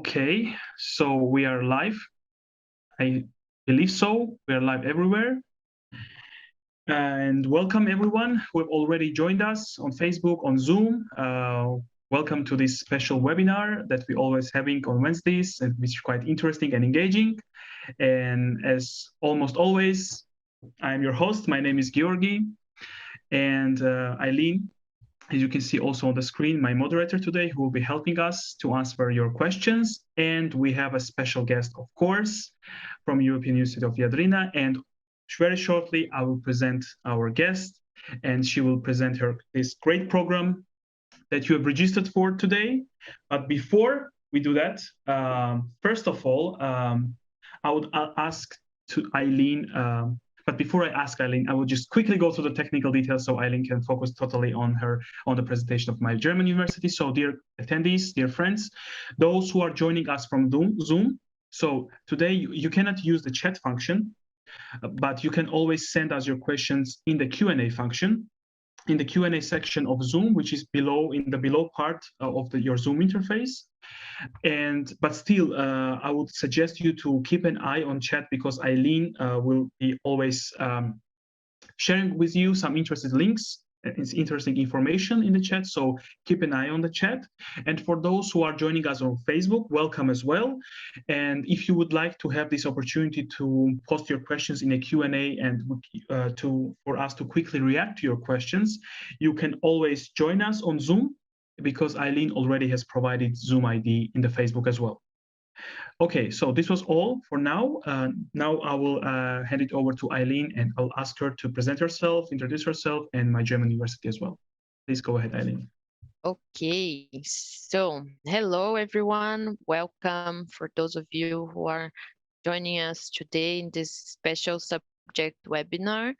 Okay, so we are live. I believe so. We are live everywhere. And welcome everyone who have already joined us on Facebook, on Zoom. Welcome to this special webinar that we always having on Wednesdays, and which is quite interesting and engaging. And as almost always, I'm your host. My name is 𝘗𝘪𝘵, and Eileen, as you can see also on the screen, my moderator today, who will be helping us to answer your questions. And we have a special guest, of course, from European University of Viadrina. And very shortly, I will present our guest, and she will present this great program that you have registered for today. But before we do that, first of all, I would ask to Eileen, but before I ask Eileen, I will just quickly go through the technical details so Eileen can focus totally on the presentation of MyGermanUniversity. So dear attendees, dear friends, those who are joining us from Zoom, so today you cannot use the chat function, but you can always send us your questions in the Q&A function, in the Q&A section of Zoom, which is below, in the below part of your Zoom interface. But still, I would suggest you to keep an eye on chat, because Eileen will be always sharing with you some interesting links. It's interesting information in the chat, so keep an eye on the chat. And for those who are joining us on Facebook, welcome as well. And if you would like to have this opportunity to post your questions in a Q&A and for us to quickly react to your questions, you can always join us on Zoom, because Eileen already has provided Zoom ID in the Facebook as well. Okay, so this was all for now. Now I will hand it over to Eileen, and I'll ask her to present herself, introduce herself, and MyGermanUniversity as well. Please go ahead, Eileen. Okay, so hello everyone. Welcome for those of you who are joining us today in this special subject webinar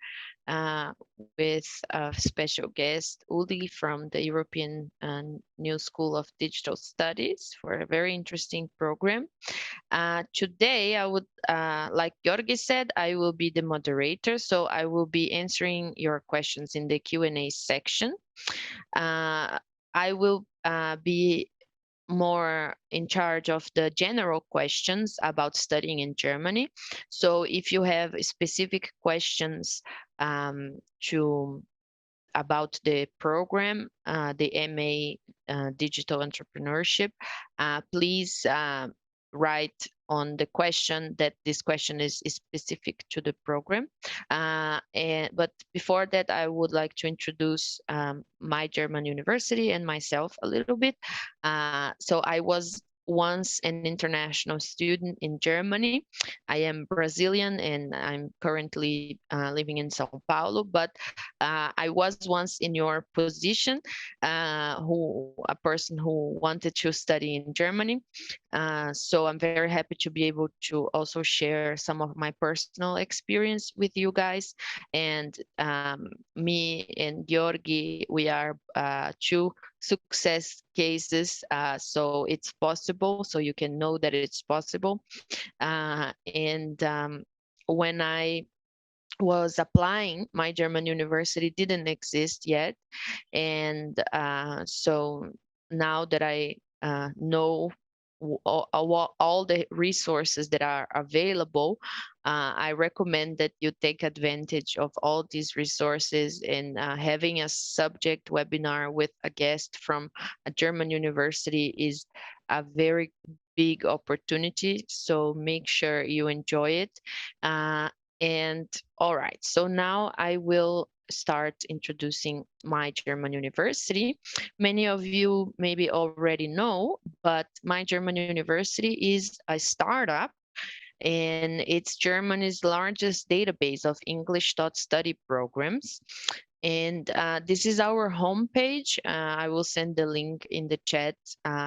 with a special guest, Ulrike from the European New School of Digital Studies, for a very interesting program. Today, I would, like 𝘗𝘪𝘵 said, I will be the moderator, so I will be answering your questions in the Q&A section. I will be more in charge of the general questions about studying in Germany. So if you have specific questions about the program, the MA Digital Entrepreneurship, please write on the question that this question is specific to the program. But before that, I would like to introduce MyGermanUniversity and myself a little bit. So I was once an international student in Germany. I am Brazilian and I'm currently living in São Paulo, but I was once in your position, a person who wanted to study in Germany. So I'm very happy to be able to also share some of my personal experience with you guys. And me and 𝘗𝘪𝘵, we are two success cases, so it's possible, so you can know that it's possible. When I was applying, MyGermanUniversity didn't exist yet, and so now that I know all the resources that are available, I recommend that you take advantage of all these resources, and having a subject webinar with a guest from a German university is a very big opportunity. So make sure you enjoy it. And all right, so now I will start introducing MyGermanUniversity. Many of you maybe already know, but MyGermanUniversity is a startup, and it's Germany's largest database of English study programs. And this is our homepage. I will send the link in the chat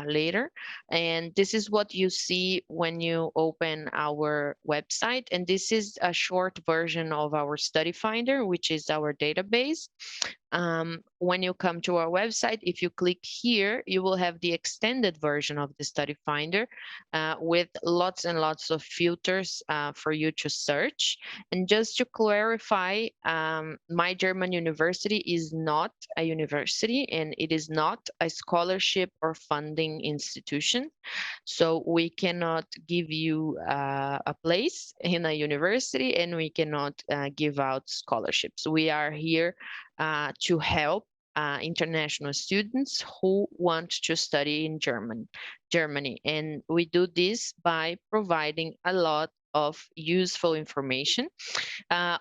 later. And this is what you see when you open our website. And this is a short version of our study finder, which is our database. when you come to our website, if you click here, you will have the extended version of the study finder with lots and lots of filters for you to search. And just to clarify, MyGermanUniversity is not a university, and it is not a scholarship or funding institution. So we cannot give you a place in a university, and we cannot give out scholarships. We are here to help international students who want to study in Germany. And we do this by providing a lot of useful information.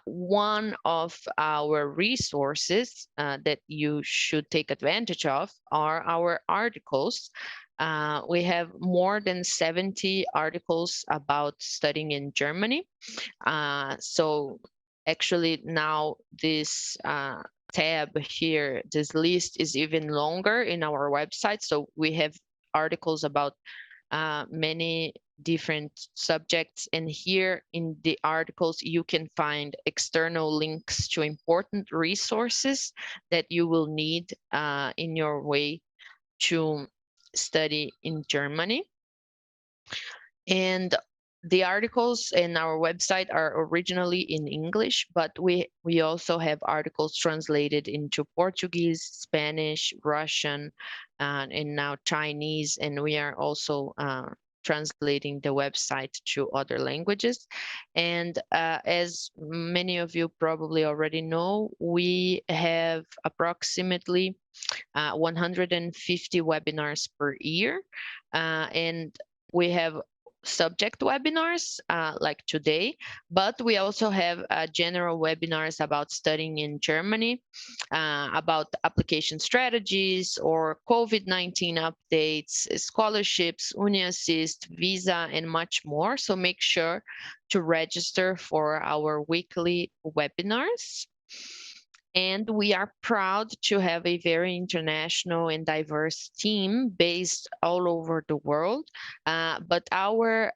One of our resources that you should take advantage of are our articles. We have more than 70 articles about studying in Germany. So actually now this tab here, this list is even longer in our website. So we have articles about many different subjects, and here in the articles you can find external links to important resources that you will need in your way to study in Germany. And the articles in our website are originally in English, but we also have articles translated into Portuguese, Spanish, Russian, and now Chinese, and we are also translating the website to other languages. And as many of you probably already know, we have approximately 150 webinars per year, and we have subject webinars like today, but we also have general webinars about studying in Germany, about application strategies or COVID-19 updates, scholarships, UniAssist, visa, and much more. So make sure to register for our weekly webinars. And we are proud to have a very international and diverse team based all over the world. But our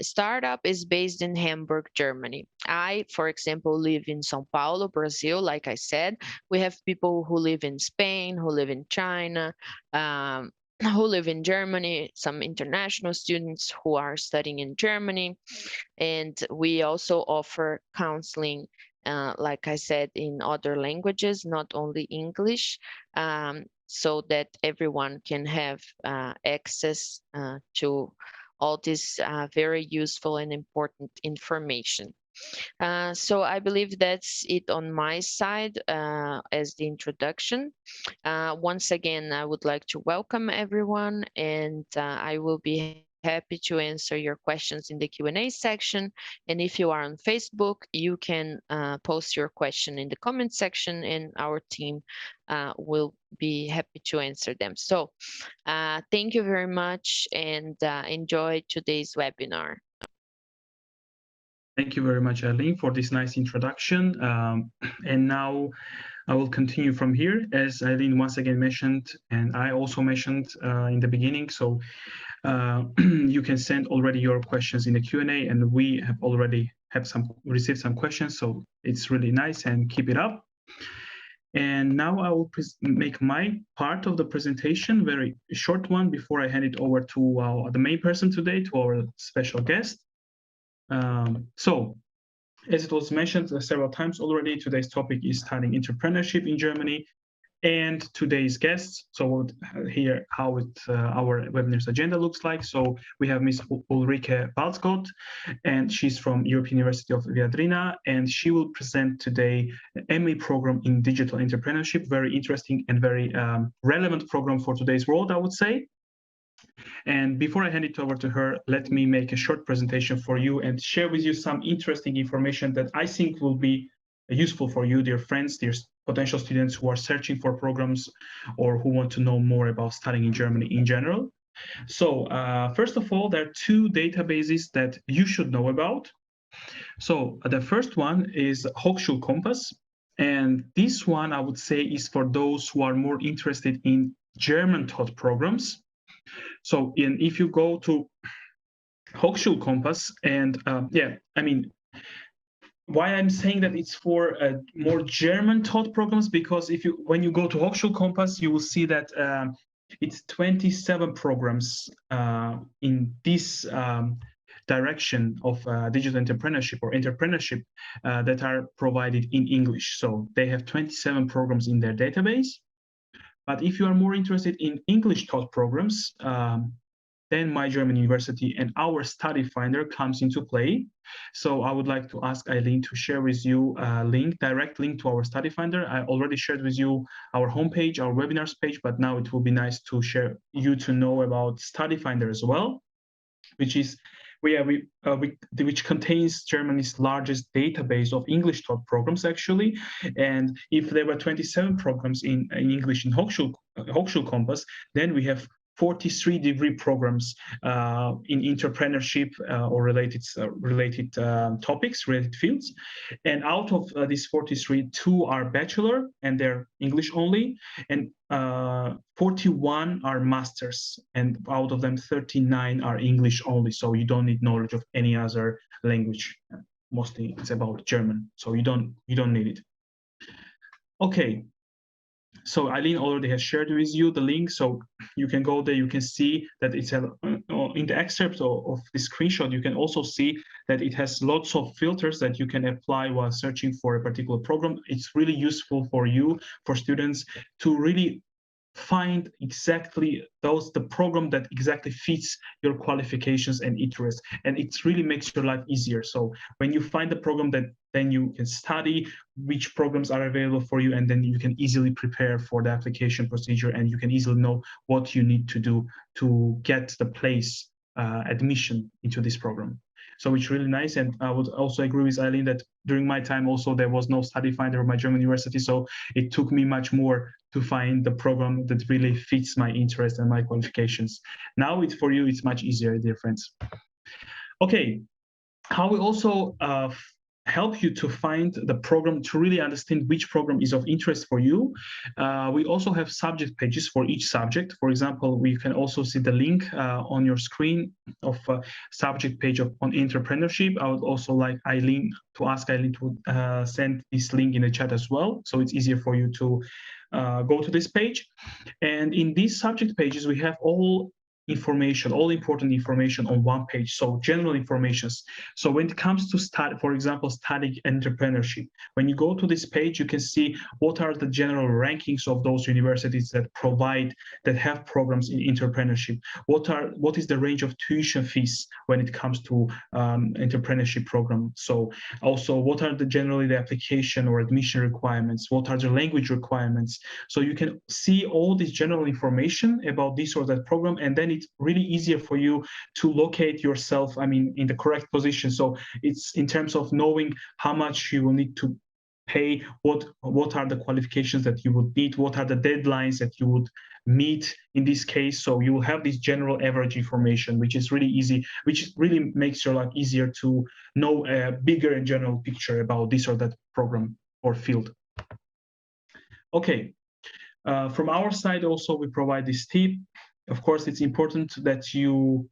startup is based in Hamburg, Germany. I, for example, live in São Paulo, Brazil, like I said. We have people who live in Spain, who live in China, who live in Germany, some international students who are studying in Germany. And we also offer counseling, like I said, in other languages, not only English, so that everyone can have access to all this very useful and important information. So I believe that's it on my side as the introduction. Once again, I would like to welcome everyone, and I will be happy to answer your questions in the Q&A section. And if you are on Facebook, you can post your question in the comment section, and our team will be happy to answer them. So thank you very much, and enjoy today's webinar. Thank you very much, Eileen, for this nice introduction. And now I will continue from here, as Eileen once again mentioned, and I also mentioned in the beginning. So you can send already your questions in the Q&A, and we have already received some questions. So it's really nice, and keep it up. And now I will make my part of the presentation, very short one, before I hand it over to the main person today, to our special guest. So, as it was mentioned several times already, today's topic is studying entrepreneurship in Germany, and today's guests. So we'll hear how our webinar's agenda looks like. So we have Ms. Ulrike Waltsgott, and she's from European University of Viadrina, and she will present today an MA program in digital entrepreneurship. Very interesting and very relevant program for today's world, I would say. And before I hand it over to her, let me make a short presentation for you and share with you some interesting information that I think will be useful for you, dear friends, dear potential students who are searching for programs or who want to know more about studying in Germany in general. So first of all, there are two databases that you should know about. So the first one is Hochschulkompass. And this one, I would say, is for those who are more interested in German taught programs. So if you go to Hochschulkompass, and why I'm saying that it's for more German taught programs, because when you go to Hochschulkompass, you will see that it's 27 programs in this direction of digital entrepreneurship or entrepreneurship that are provided in English. So they have 27 programs in their database. But if you are more interested in English taught programs, then MyGermanUniversity and our study finder comes into play. So I would like to ask Eileen to share with you a direct link to our study finder. I already shared with you our homepage, our webinars page, but now it will be nice to share you to know about study finder as well, which is which contains Germany's largest database of English taught programs, actually. And if there were 27 programs in English in Hochschulkompass, then we have 43 degree programs in entrepreneurship or related topics, related fields. And out of these 43, 2 are Bachelor, and they're English only, and 41 are masters, and out of them 39 are English only. So you don't need knowledge of any other language. Mostly it's about German, so you don't need it. Okay. So Eileen already has shared with you the link, so you can go there. You can see that it's in the excerpt of the screenshot. You can also see that it has lots of filters that you can apply while searching for a particular program. It's really useful for you, for students, to really find exactly the program that exactly fits your qualifications and interests, and it really makes your life easier. So when you find the program, then you can study which programs are available for you, and then you can easily prepare for the application procedure, and you can easily know what you need to do to get the place admission into this program. So it's really nice. And I would also agree with Eileen that during my time also there was no study finder of MyGermanUniversity, so it took me much more to find the program that really fits my interest and my qualifications. Now for you, it's much easier, dear friends. Okay, how we also help you to find the program, to really understand which program is of interest for you. We also have subject pages for each subject. For example, we can also see the link on your screen of a subject page on entrepreneurship. I would also like ask Eileen to send this link in the chat as well, so it's easier for you to go to this page. And in these subject pages, we have all important information on one page, so general informations. So when it comes to for example, studying entrepreneurship, when you go to this page, you can see what are the general rankings of those universities that have programs in entrepreneurship. What is the range of tuition fees when it comes to entrepreneurship program? So also, what are generally the application or admission requirements? What are the language requirements? So you can see all this general information about this or that program, and then it's really easier for you to locate yourself, in the correct position. So it's in terms of knowing how much you will need to pay, what are the qualifications that you would need, what are the deadlines that you would meet in this case. So you will have this general average information, which is really easy, which really makes your life easier to know a bigger and general picture about this or that program or field. Okay, from our side also, we provide this tip. Of course, it's important that you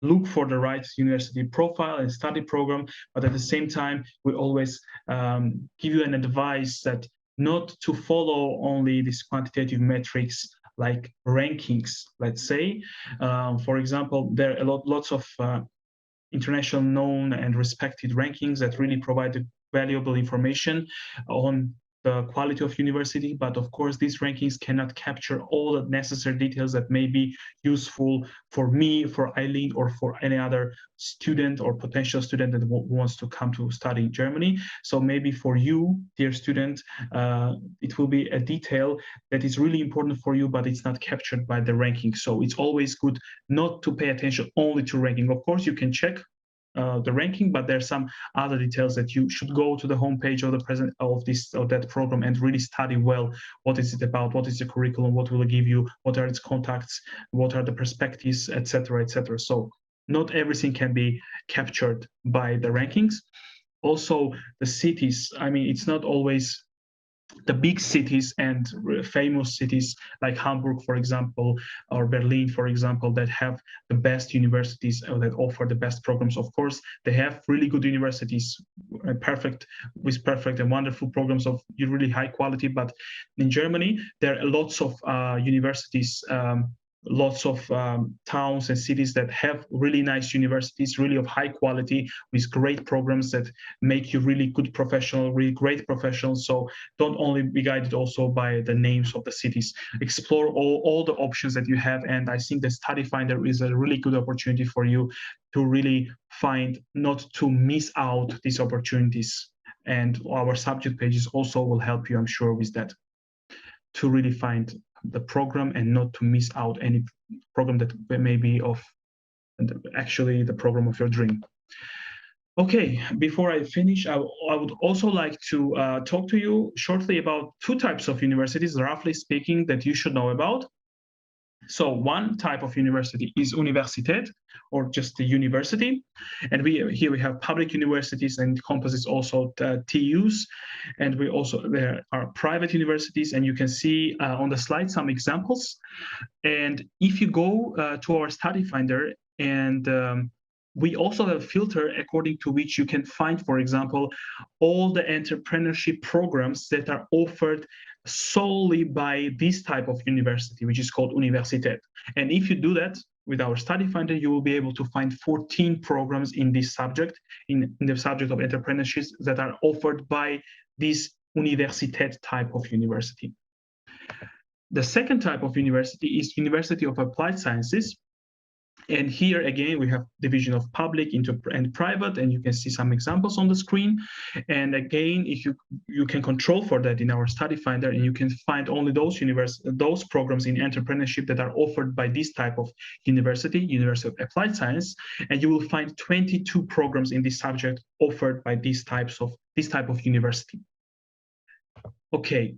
look for the right university profile and study program, but at the same time, we always give you an advice that not to follow only these quantitative metrics like rankings, let's say. For example, there are lots of international known and respected rankings that really provide valuable information on the quality of university, but of course these rankings cannot capture all the necessary details that may be useful for me, for Eileen, or for any other student or potential student that wants to come to study in Germany. So maybe for you, dear student, it will be a detail that is really important for you, but it's not captured by the ranking. So it's always good not to pay attention only to ranking. Of course, you can check the ranking, but there's some other details that you should go to the homepage of that program and really study well. What is it about? What is the curriculum? What will it give you? What are its contacts? What are the perspectives, etc., etc. So not everything can be captured by the rankings. Also, the cities. It's not always the big cities and famous cities like Hamburg, for example, or Berlin, for example, that have the best universities or that offer the best programs. Of course, they have really good universities, perfect and wonderful programs of really high quality. But in Germany, there are lots of universities. Lots of towns and cities that have really nice universities, really of high quality, with great programs that make you really good professional, really great professionals. So don't only be guided also by the names of the cities. Explore all the options that you have. And I think the Study Finder is a really good opportunity for you to really find, not to miss out these opportunities. And our subject pages also will help you, I'm sure, with that, to really find the program and not to miss out any program that may be of actually the program of your dream. Okay, before I finish, I would also like to talk to you shortly about two types of universities, roughly speaking, that you should know about. So one type of university is Universität, or just the university. And here we have public universities, and encompasses also TUs. And there are private universities, and you can see on the slide some examples. And if you go to our Study Finder, and we also have a filter according to which you can find, for example, all the entrepreneurship programs that are offered solely by this type of university, which is called Universität. And if you do that with our Study Finder, you will be able to find 14 programs in this subject, in the subject of entrepreneurship, that are offered by this Universität type of university. The second type of university is University of Applied Sciences. And here again, we have division of public and private, and you can see some examples on the screen. And again, if you can control for that in our Study Finder, and you can find only those programs in entrepreneurship that are offered by this type of University of Applied Science, and you will find 22 programs in this subject offered by this type of university. Okay,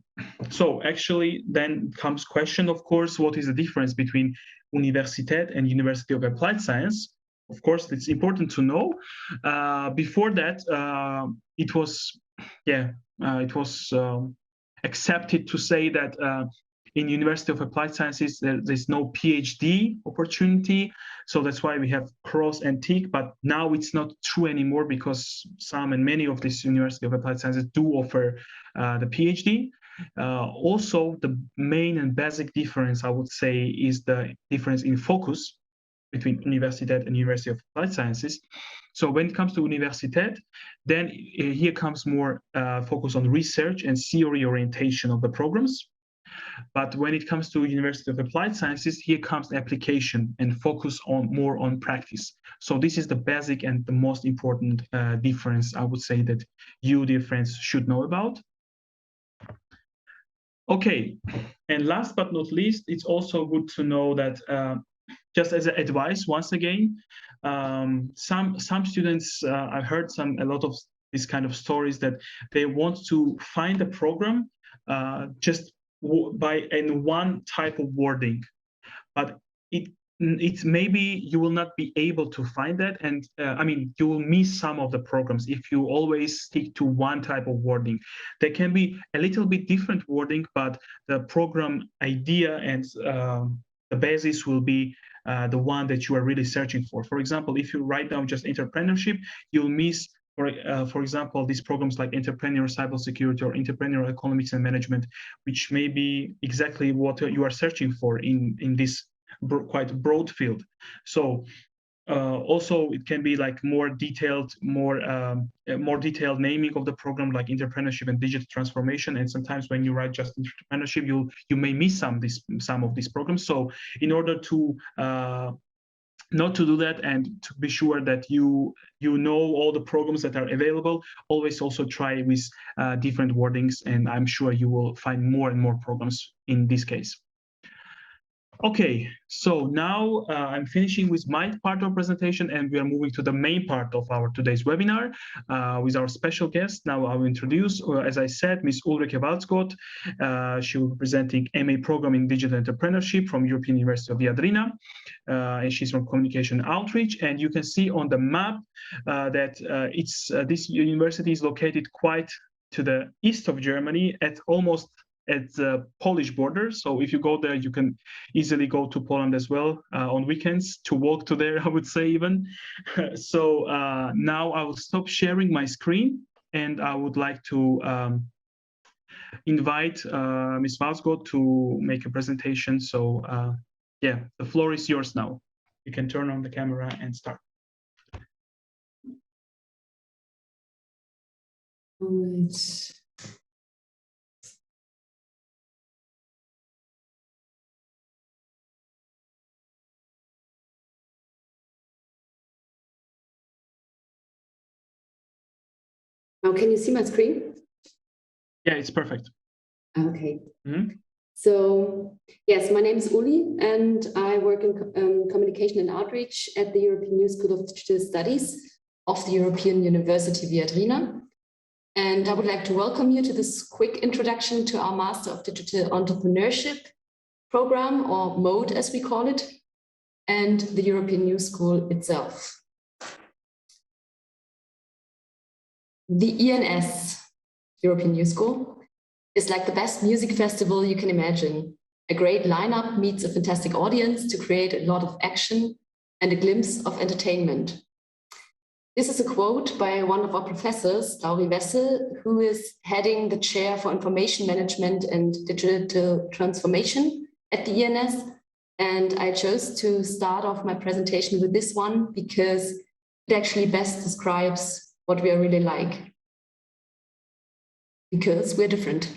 so actually then comes question, of course, what is the difference between Universität and University of Applied Science? Of course, it's important to know. Before that, it was accepted to say that in University of Applied Sciences, there's no PhD opportunity. So that's why we have cross and tick, but now it's not true anymore, because some and many of these University of Applied Sciences do offer the PhD. Also, the main and basic difference, I would say, is the difference in focus between Universität and University of Applied Sciences. So when it comes to Universität, then here comes more focus on research and theory orientation of the programs. But when it comes to University of Applied Sciences, here comes application and focus more on practice. So this is the basic and the most important difference, I would say, that you, dear friends, should know about. Okay, and last but not least, it's also good to know that just as advice, once again, some students, I've heard a lot of these kind of stories that they want to find a program just in one type of wording, but it's maybe you will not be able to find that, and I mean, you will miss some of the programs if you always stick to one type of wording. There can be a little bit different wording, but the program idea and the basis will be the one that you are really searching for. For example, if you write down just entrepreneurship, you'll miss, for example, these programs like entrepreneurial cybersecurity or entrepreneurial economics and management, which may be exactly what you are searching for in this quite broad field. So also it can be like more detailed naming of the program, like entrepreneurship and digital transformation. And sometimes when you write just entrepreneurship, you may miss some of these programs. So in order to not to do that, and to be sure that you know all the programs that are available, always also try with different wordings, and I'm sure you will find more and more programs in this case. Okay, so now I'm finishing with my part of presentation, and we are moving to the main part of our today's webinar with our special guest. Now I will introduce, as I said, Ms. Ulrike Waltsgott. She will be presenting MA program in digital entrepreneurship from European University of Viadrina, and she's from communication outreach. And you can see on the map that this university is located quite to the east of Germany, at almost at the Polish border. So if you go there, you can easily go to Poland as well on weekends, to walk to there, I would say even. So now I will stop sharing my screen, and I would like to invite Ms. Waltsgott to make a presentation. So yeah, the floor is yours now. You can turn on the camera and start. All right. Now, can you see my screen? Yeah, it's perfect. Okay. Mm-hmm. So, yes, my name is Uli, and I work in communication and outreach at the European New School of Digital Studies of the European University Viadrina. And I would like to welcome you to this quick introduction to our Master of Digital Entrepreneurship program, or MODE as we call it, and the European New School itself. The ENS, European New School, is like the best music festival you can imagine. A great lineup meets a fantastic audience to create a lot of action and a glimpse of entertainment. This is a quote by one of our professors, 𝘗𝘀𝘪𝘀, who is heading the chair for information management and digital transformation at the ENS. And I chose to start off my presentation with this one because it actually best describes what we are really like. Because we're different.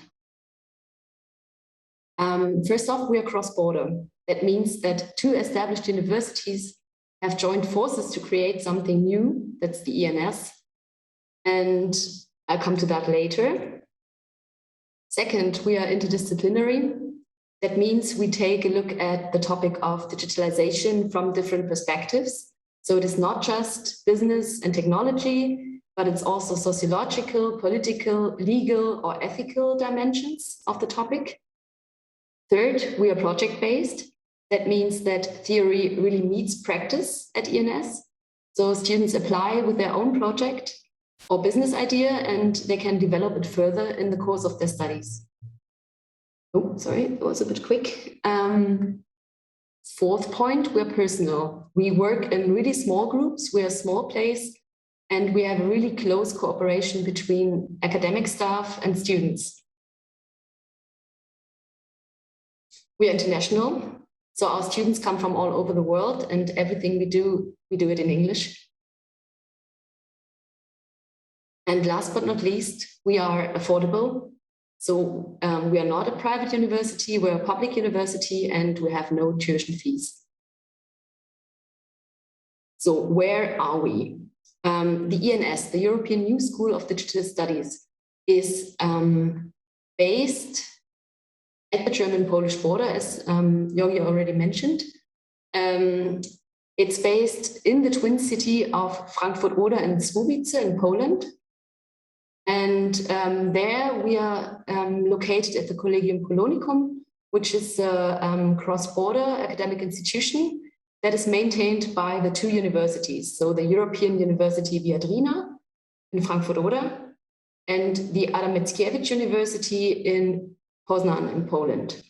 First off, we are cross-border. That means that two established universities have joined forces to create something new. That's the ENS. And I'll come to that later. Second, we are interdisciplinary. That means we take a look at the topic of digitalization from different perspectives. So it is not just business and technology, but it's also sociological, political, legal, or ethical dimensions of the topic. Third, we are project-based. That means that theory really meets practice at ENS. So students apply with their own project or business idea, and they can develop it further in the course of their studies. Oh, sorry, it was a bit quick. Fourth point, we're personal. We work in really small groups. We're a small place, and we have a really close cooperation between academic staff and students. We are international. So our students come from all over the world, and everything we do it in English. And last but not least, we are affordable. So we are not a private university, we're a public university, and we have no tuition fees. So where are we? The ENS, the European New School of Digital Studies, is based at the German-Polish border, as 𝘱𝘢 already mentioned. It's based in the twin city of Frankfurt-Oder and 𝘱𝘢𝘳𝘵 in Poland. And there we are located at the Collegium Polonicum, which is a cross-border academic institution that is maintained by the two universities. So the European University Viadrina in Frankfurt-Oder and the 𝘗𝘀𝘀 University in Poznan in Poland.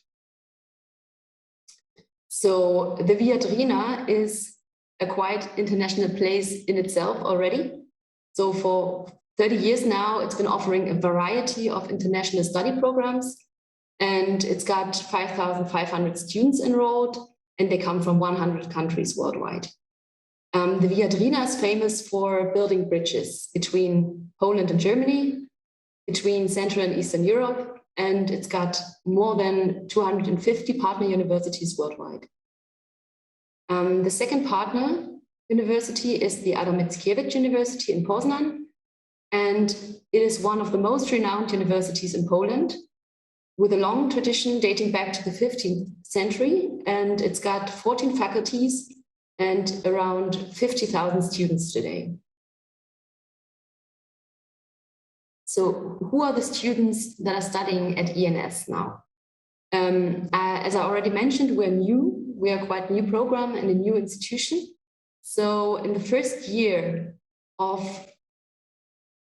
So the Viadrina is a quite international place in itself already. So for 30 years now, it's been offering a variety of international study programs, and it's got 5,500 students enrolled, and they come from 100 countries worldwide. The Viadrina is famous for building bridges between Poland and Germany, between Central and Eastern Europe, and it's got more than 250 partner universities worldwide. The second partner university is the 𝘗𝘀𝘀 University in Poznan, and it is one of the most renowned universities in Poland, with a long tradition dating back to the 15th century, and it's got 14 faculties and around 50,000 students today. So who are the students that are studying at ENS now? As I already mentioned, we're new. We are quite a new program and a new institution. So in the first year of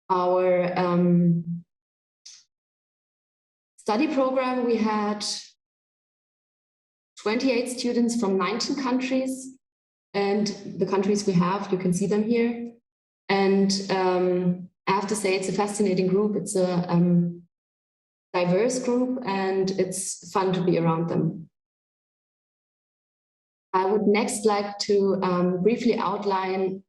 our study program, we had 28 students from 19 countries, and the countries we have, you can see them here. And I have to say, it's a fascinating group. It's a diverse group, and it's fun to be around them. I would next like to briefly outline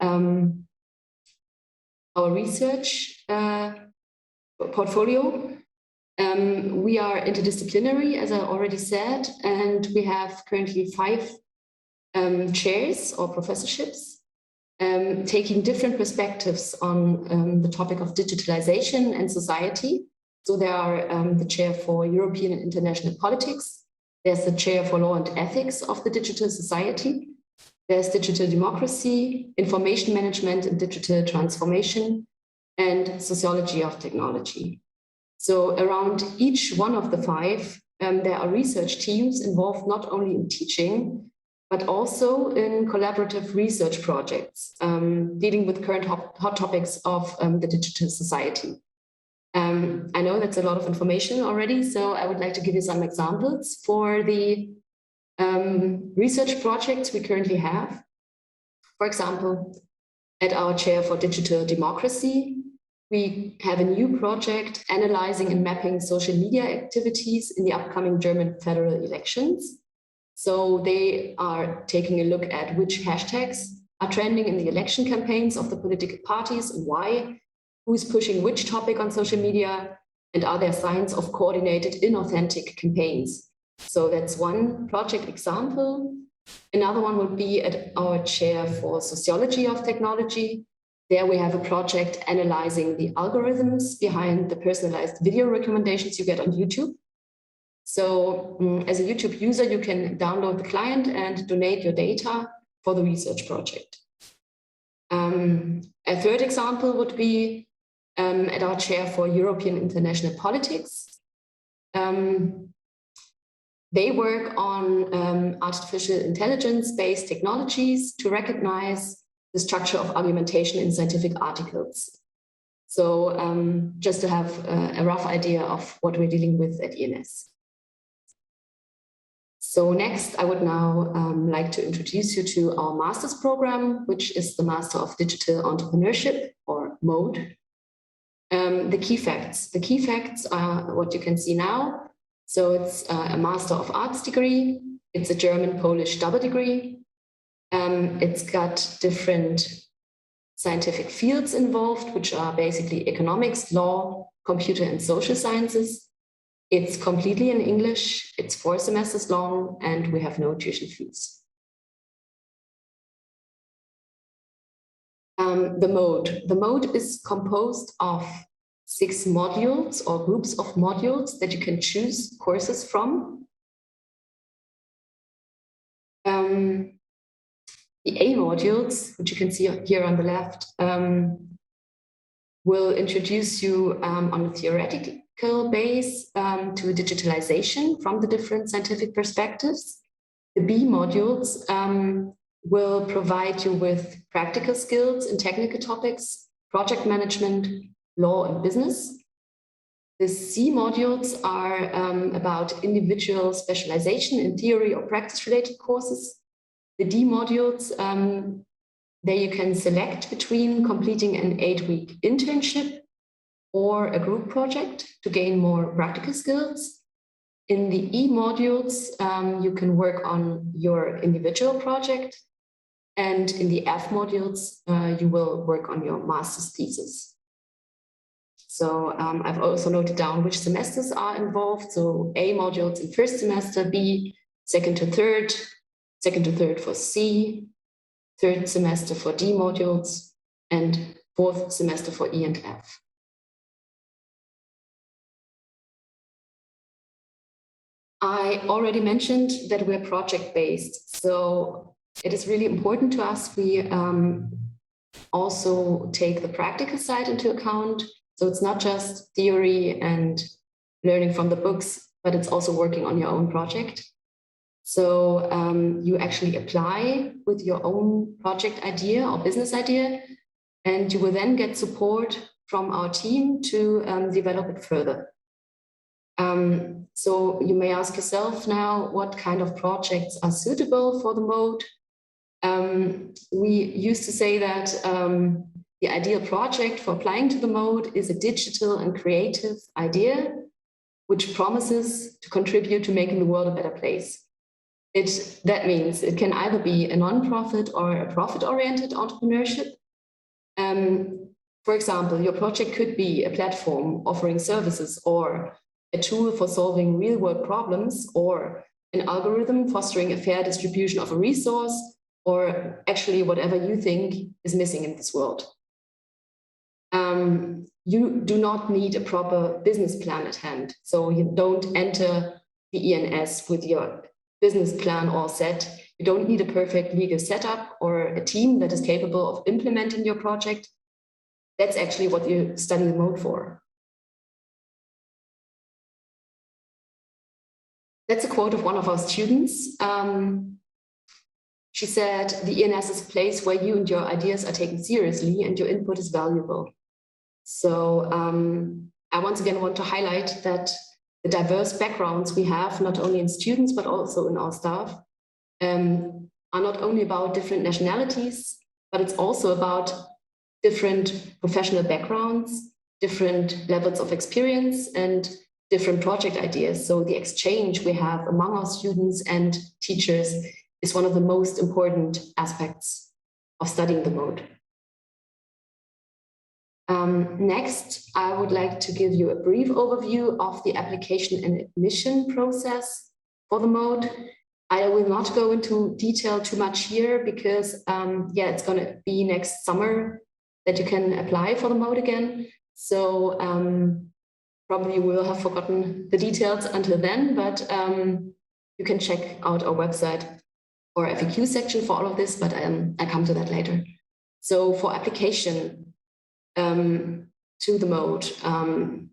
our research portfolio. We are interdisciplinary, as I already said, and we have currently 5 chairs or professorships, taking different perspectives on the topic of digitalization and society. So there are the chair for European and International Politics, there's the chair for Law and Ethics of the Digital Society, there's Digital Democracy, Information Management and Digital Transformation, and Sociology of Technology. So around each one of the 5, there are research teams involved not only in teaching, but also in collaborative research projects, dealing with current hot topics of the digital society. I know that's a lot of information already, so I would like to give you some examples for the research projects we currently have. For example, at our chair for Digital Democracy, we have a new project analyzing and mapping social media activities in the upcoming German federal elections. So they are taking a look at which hashtags are trending in the election campaigns of the political parties and why, who's pushing which topic on social media, and are there signs of coordinated inauthentic campaigns. So that's one project example. Another one would be at our chair for Sociology of Technology. There we have a project analyzing the algorithms behind the personalized video recommendations you get on YouTube. So as a YouTube user, you can download the client and donate your data for the research project. A third example would be at our chair for European International Politics. They work on artificial intelligence-based technologies to recognize the structure of argumentation in scientific articles. So just to have a rough idea of what we're dealing with at ENS. So next, I would now like to introduce you to our master's program, which is the Master of Digital Entrepreneurship, or MODE. The key facts. The key facts are what you can see now. So it's a Master of Arts degree. It's a German-Polish double degree. It's got different scientific fields involved, which are basically economics, law, computer, and social sciences. It's completely in English. It's 4 semesters long, and we have no tuition fees. The mode is composed of 6 modules or groups of modules that you can choose courses from. The A modules, which you can see here on the left, will introduce you on a theoretical base to digitalization from the different scientific perspectives. The B modules will provide you with practical skills in technical topics, project management, law, and business. The C modules are about individual specialization in theory or practice-related courses. The D modules, there you can select between completing an 8-week internship or a group project to gain more practical skills. In the E modules, you can work on your individual project. And in the F modules, you will work on your master's thesis. So I've also noted down which semesters are involved. So A modules in first semester, B, second to third for C, third semester for D modules, and fourth semester for E and F. I already mentioned that we're project-based, so it is really important to us. We also take the practical side into account. So it's not just theory and learning from the books, but it's also working on your own project. So you actually apply with your own project idea or business idea, and you will then get support from our team to develop it further. So you may ask yourself now, what kind of projects are suitable for the mode? We used to say that the ideal project for applying to the mode is a digital and creative idea, which promises to contribute to making the world a better place. That means it can either be a non-profit or a profit-oriented entrepreneurship. For example, your project could be a platform offering services, or a tool for solving real-world problems, or an algorithm fostering a fair distribution of a resource, or actually whatever you think is missing in this world. You do not need a proper business plan at hand. So you don't enter the ENS with your business plan all set. You don't need a perfect legal setup or a team that is capable of implementing your project. That's actually what you study the mode for. That's a quote of one of our students. She said, the ENS is a place where you and your ideas are taken seriously and your input is valuable. So I once again want to highlight that the diverse backgrounds we have, not only in students, but also in our staff, are not only about different nationalities, but it's also about different professional backgrounds, different levels of experience, and different project ideas. So the exchange we have among our students and teachers is one of the most important aspects of studying the mode. Next, I would like to give you a brief overview of the application and admission process for the mode. I will not go into detail too much here because it's going to be next summer that you can apply for the mode again. So probably will have forgotten the details until then, but you can check out our website or FAQ section for all of this, but I come to that later. So for application to the mode,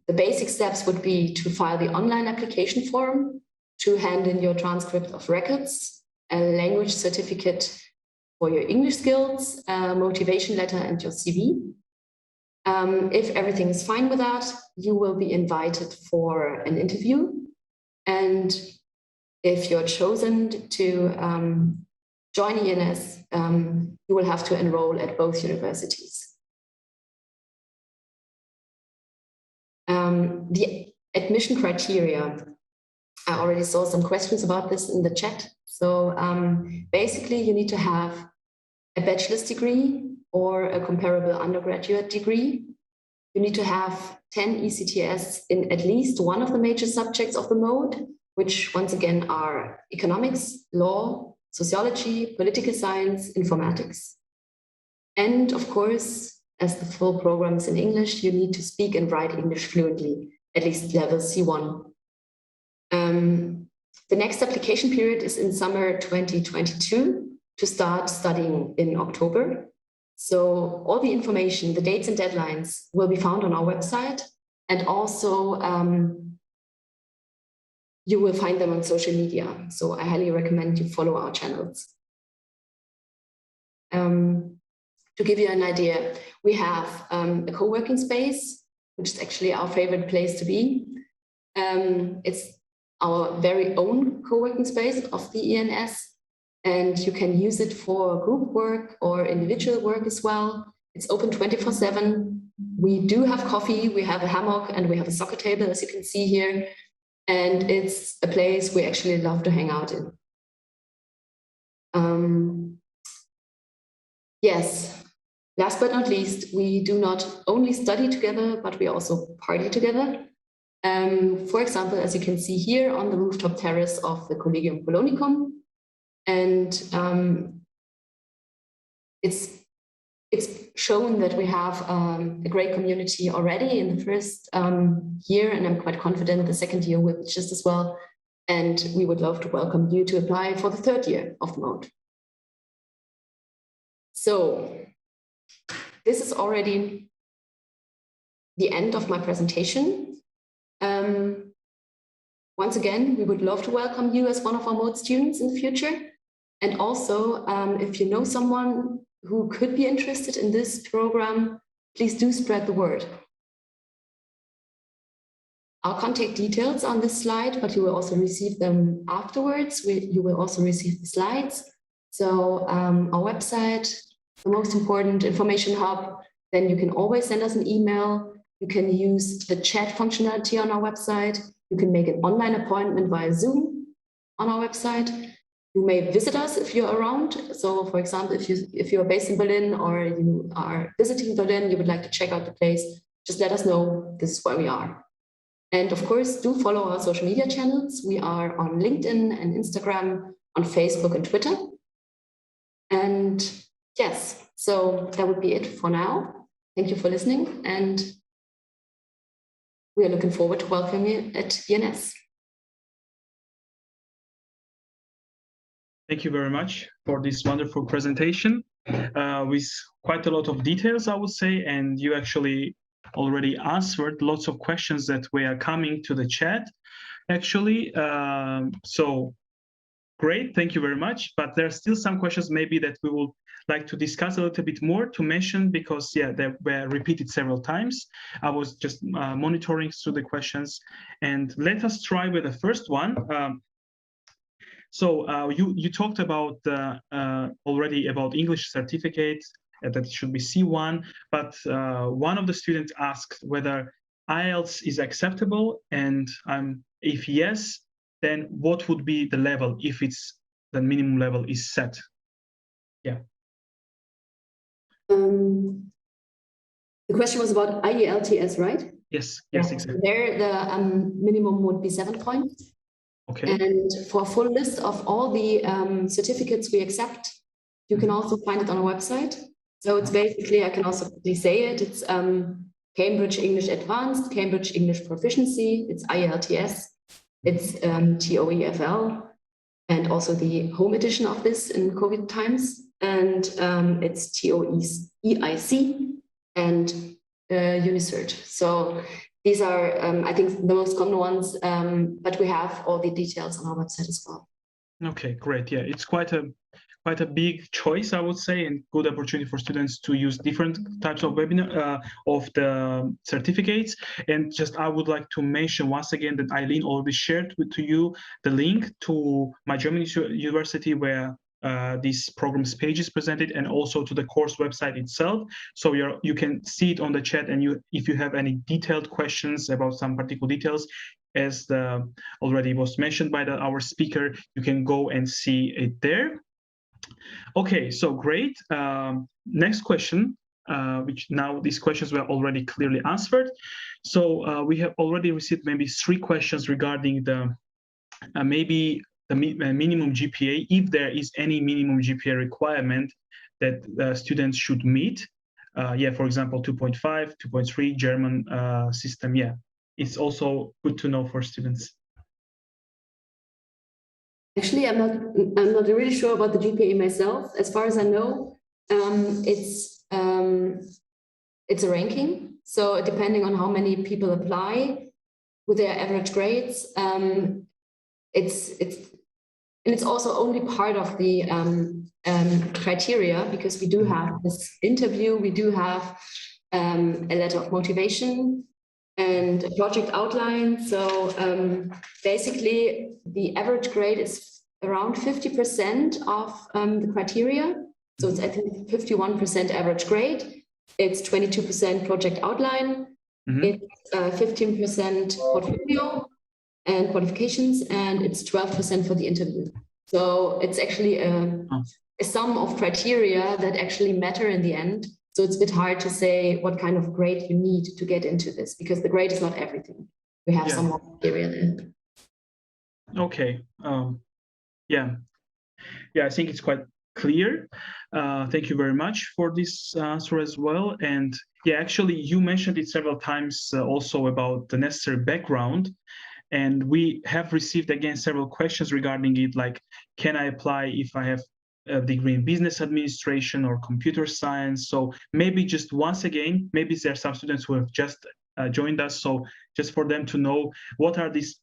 the basic steps would be to file the online application form, to hand in your transcript of records, a language certificate for your English skills, a motivation letter, and your CV. If everything is fine with that, you will be invited for an interview. And if you're chosen to join ENS, you will have to enroll at both universities. The admission criteria, I already saw some questions about this in the chat. So basically you need to have a bachelor's degree or a comparable undergraduate degree. You need to have 10 ECTS in at least one of the major subjects of the mode, which once again are economics, law, sociology, political science, informatics. And of course, as the full program is in English, you need to speak and write English fluently, at least level C1. The next application period is in summer 2022 to start studying in October. So all the information, the dates and deadlines will be found on our website, and also you will find them on social media. So I highly recommend you follow our channels. To give you an idea, we have a co-working space, which is actually our favorite place to be. It's our very own co-working space of the ENS, and you can use it for group work or individual work as well. It's open 24/7. We do have coffee, we have a hammock, and we have a soccer table, as you can see here. And it's a place we actually love to hang out in. Yes. Last but not least, we do not only study together, but we also party together. For example, as you can see here on the rooftop terrace of the 𝘗𝘢𝘪𝘥. And it's shown that we have a great community already in the first year, and I'm quite confident the second year will be just as well. And we would love to welcome you to apply for the third year of the mode. So this is already the end of my presentation. Once again, we would love to welcome you as one of our mode students in the future. And also, if you know someone who could be interested in this program, please do spread the word. our contact details on this slide, but you will also receive them afterwards. You will also receive the slides. So our website, the most important information hub, then you can always send us an email. You can use the chat functionality on our website. You can make an online appointment via Zoom on our website. You may visit us if you're around. So for example, if you're based in Berlin or you are visiting Berlin, you would like to check out the place, just let us know. This is where we are. And of course, do follow our social media channels. We are on LinkedIn and Instagram, on Facebook and Twitter. And yes, so that would be it for now. Thank you for listening. And we are looking forward to welcoming you at VNS. Thank you very much for this wonderful presentation with quite a lot of details, I would say, and you actually already answered lots of questions that were coming to the chat, actually. So great, thank you very much. But there are still some questions maybe that we would like to discuss a little bit more to mention, because yeah, they were repeated several times. I was just monitoring through the questions, and let us try with the first one. So you talked about already about English certificate, that it should be C1, but one of the students asked whether IELTS is acceptable, and if yes, then what would be the level if it's the minimum level is set? Yeah. The question was about IELTS, right? Yes, Yeah. exactly. There, the minimum would be 7 points. Okay. And for a full list of all the certificates we accept, you can also find it on our website. So it's basically, I can also quickly say it, it's Cambridge English Advanced, Cambridge English Proficiency, it's IELTS, it's TOEFL, and also the home edition of this in COVID times, and it's TOEIC and Unicert. So these are, I think, the most common ones, but we have all the details on our website as well. Okay, great. Yeah, it's quite a big choice, I would say, and good opportunity for students to use different types of webinar of the certificates. And just I would like to mention once again that Eileen already shared to you the link to MyGermanUniversity, where this program's page is presented, and also to the course website itself. So you can see it on the chat, and if you have any detailed questions about some particular details, as already was mentioned by our speaker, you can go and see it there. Okay, so great. Next question, which now these questions were already clearly answered. So we have already received maybe 3 questions regarding the maybe the minimum GPA, if there is any minimum GPA requirement that students should meet. Yeah, for example, 2.5, 2.3 German system. Yeah, it's also good to know for students. Actually, I'm not really sure about the GPA myself. As far as I know, it's a ranking. So depending on how many people apply with their average grades, it's also only part of the criteria, because we do have this interview, we do have a letter of motivation and a project outline. So basically, the average grade is around 50% of the criteria. So it's, I think, 51% average grade. It's 22% project outline. It's 15% portfolio and qualifications, and it's 12% for the interview. So it's actually a sum of criteria that actually matter in the end. So it's a bit hard to say what kind of grade you need to get into this, because the grade is not everything. We have some more criteria there. Okay. Yeah, I think it's quite clear. Thank you very much for this answer as well. And yeah, actually, you mentioned it several times also about the necessary background. And we have received again several questions regarding it, like, can I apply if I have a degree in business administration or computer science? So maybe just once again, maybe there are some students who have just joined us. So just for them to know, what are these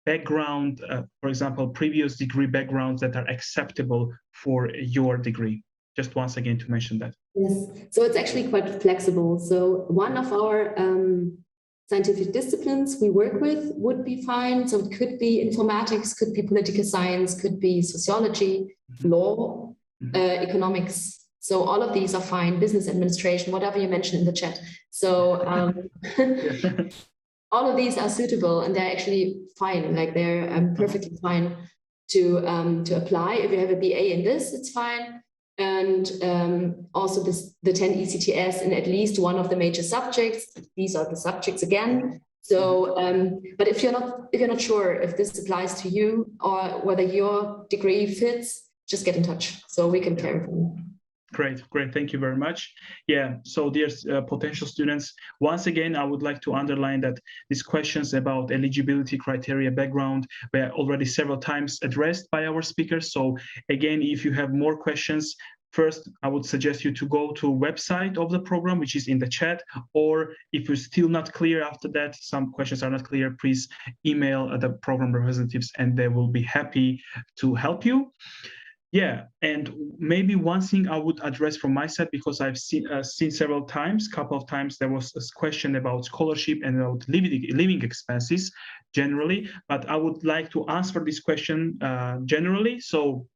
background, for example, previous degree backgrounds that are acceptable for your degree? Just once again to mention that. Yes, so it's actually quite flexible. So one of our scientific disciplines we work with would be fine. So it could be informatics, could be political science, could be sociology, law, economics. So all of these are fine, business administration, whatever you mentioned in the chat. So all of these are suitable and they're actually fine, like they're perfectly fine to apply. If you have a BA in this, it's fine. And also the 10 ECTS in at least one of the major subjects. These are the subjects again. So, but if you're not sure if this applies to you or whether your degree fits, just get in touch so we can clarify. Great. Thank you very much. Yeah, so dear potential students, once again, I would like to underline that these questions about eligibility criteria background were already several times addressed by our speakers. So again, if you have more questions, first, I would suggest you to go to website of the program, which is in the chat, or if you're still not clear after that, some questions are not clear, please email the program representatives and they will be happy to help you. Yeah, and maybe one thing I would address from my side, because I've seen several times, couple of times, there was a question about scholarship and about living expenses generally, but I would like to answer this question generally. So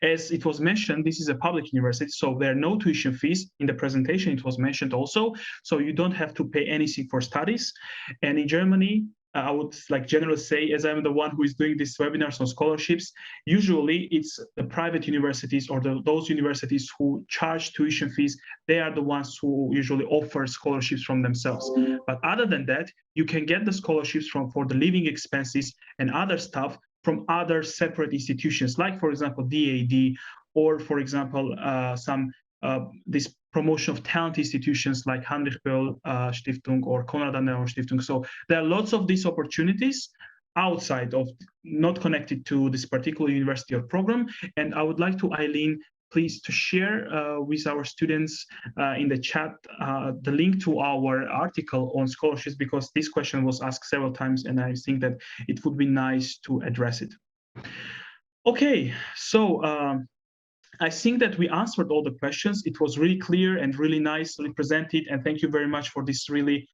as it was mentioned, this is a public university, so there are no tuition fees. In the presentation, it was mentioned also, so you don't have to pay anything for studies. And in Germany, I would like generally say, as I'm the one who is doing these webinars on scholarships, usually it's the private universities or those universities who charge tuition fees. They are the ones who usually offer scholarships from themselves. But other than that, you can get the scholarships for the living expenses and other stuff from other separate institutions, like, for example, DAD, or, for example, this promotion of talent institutions like 𝘗𝘪𝘵𝘁𝘓 or 𝘗𝘠𝘪𝘵𝘠𝑠tiftung. So there are lots of these opportunities outside of, not connected to this particular university or program. And I would like to, Eileen, please to share with our students in the chat the link to our article on scholarships, because this question was asked several times and I think that it would be nice to address it. Okay, so I think that we answered all the questions. It was really clear and really nicely presented, and thank you very much for this really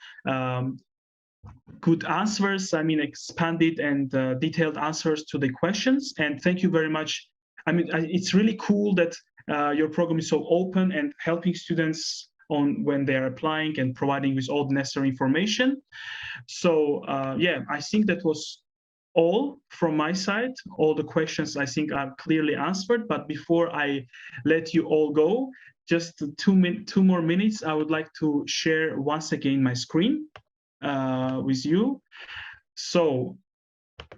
good answers. I mean, expanded and detailed answers to the questions. And thank you very much. I mean, it's really cool that your program is so open and helping students on when they are applying and providing with all the necessary information. So yeah, I think that was all from my side. All the questions I think are clearly answered. But before I let you all go, just two more minutes, I would like to share once again my screen with you. So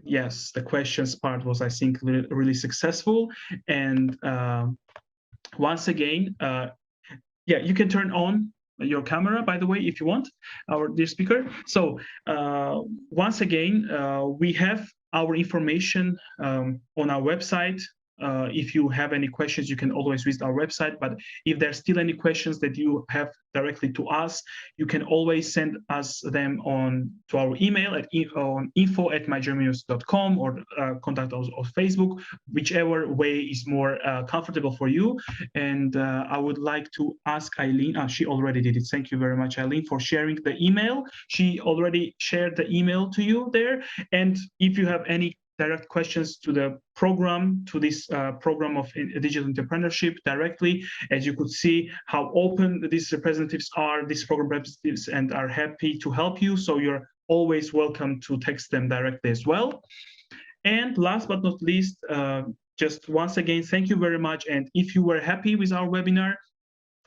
yes, the questions part was, I think, really successful. And once again, yeah, you can turn on your camera, by the way, if you want, our dear speaker. So once again, we have our information on our website. If you have any questions, you can always visit our website. But if there's still any questions that you have directly to us, you can always send us them to our email at info@mygermanuniversity.com or contact us on Facebook, whichever way is more comfortable for you. And I would like to ask Eileen. She already did it. Thank you very much, Eileen, for sharing the email. She already shared the email to you there. And if you have any direct questions to the program, to this program of digital entrepreneurship directly, as you could see how open these representatives are, these program representatives, and are happy to help you. So you're always welcome to text them directly as well. And last but not least, just once again, thank you very much. And if you were happy with our webinar,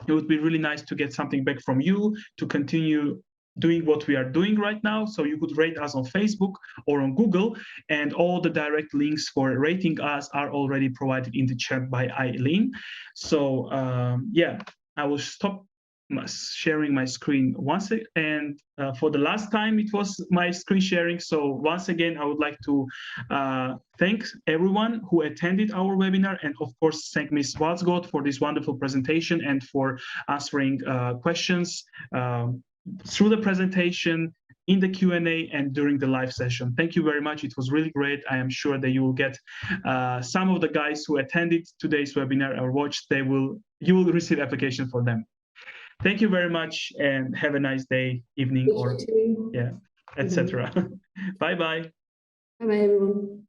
it would be really nice to get something back from you to continue doing what we are doing right now. So you could rate us on Facebook or on Google, and all the direct links for rating us are already provided in the chat by Eileen. So yeah, I will stop sharing my screen once, and for the last time it was my screen sharing. So once again, I would like to thank everyone who attended our webinar, and of course thank Ms. Waltsgott for this wonderful presentation and for answering questions through the presentation, in the Q&A, and during the live session. Thank you very much. It was really great. I am sure that you will get some of the guys who attended today's webinar or watched, you will receive application for them. Thank you very much, and have a nice day, evening, or yeah, etc. Bye bye. Bye bye, everyone.